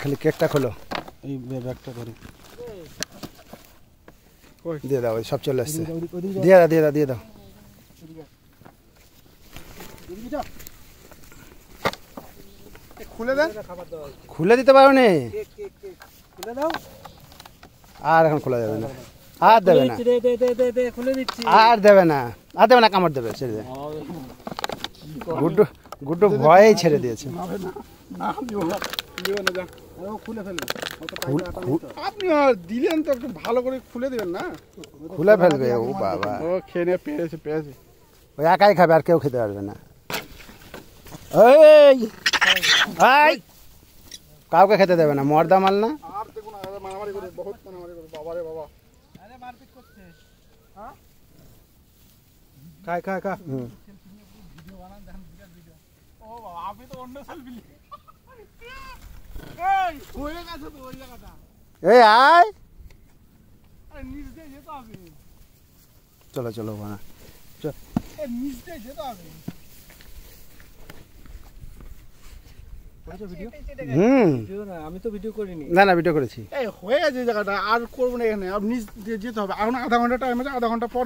খালি কেকটা খোলো, এই ব্যাগটা করে দিয়ে দাও, সব চলে আসছে, দিয়ে দাও দিয়ে দাও দিয়ে দাও। খুলে দেন, খুলে দিতে পারো নি, খুলে দাও। আর এখন খোলা যাবে না, আর দেবে না, খুলে দিচ্ছি, আর দেবে না, আর দেবে না, কামড় দেবে, ছেড়ে দে। গুড্ডু গুড্ডু ভয়েই ছেড়ে দিয়েছে। খুলে ফেলবে। খু- আপনি দিলেন তো একটু ভালো করে খুলে দেবেন না। খুলে ফেলবে, ও বাবা, ও খেয়ে নিয়ে পেয়েছে পেয়েছে। ওই একাই খাবে, আর কেউ খেতে পারবে না। এই এই, কাউকে খেতে দেবে না, মর্দা মাল না। আর দেখুন মারামারি করে, বহুত মারামারি করে, বাবা রে বাবা। আরে মারপিট করছে। হ্যাঁ খায় খায় খা। ভিডিও বানান, দেখেন বিরাট ভিডিও। ও বাবা, আপনি তো অন্য সেলফি এই হয়ে গেছে তো ওই জায়গাটা। এই আয়, আরে নিচ দিয়ে যেতে হবে, চলো চলো বানা, নিচ দিয়ে যেতে হবে। আমি তো ভিডিও করিনি। না না, ভিডিও করেছি। এই হয়ে গেছে জায়গাটা, আর করবো না এখানে। আর নিচ দিয়ে যেতে হবে, এখন আধা ঘন্টা টাইম আছে, আধা ঘন্টা পর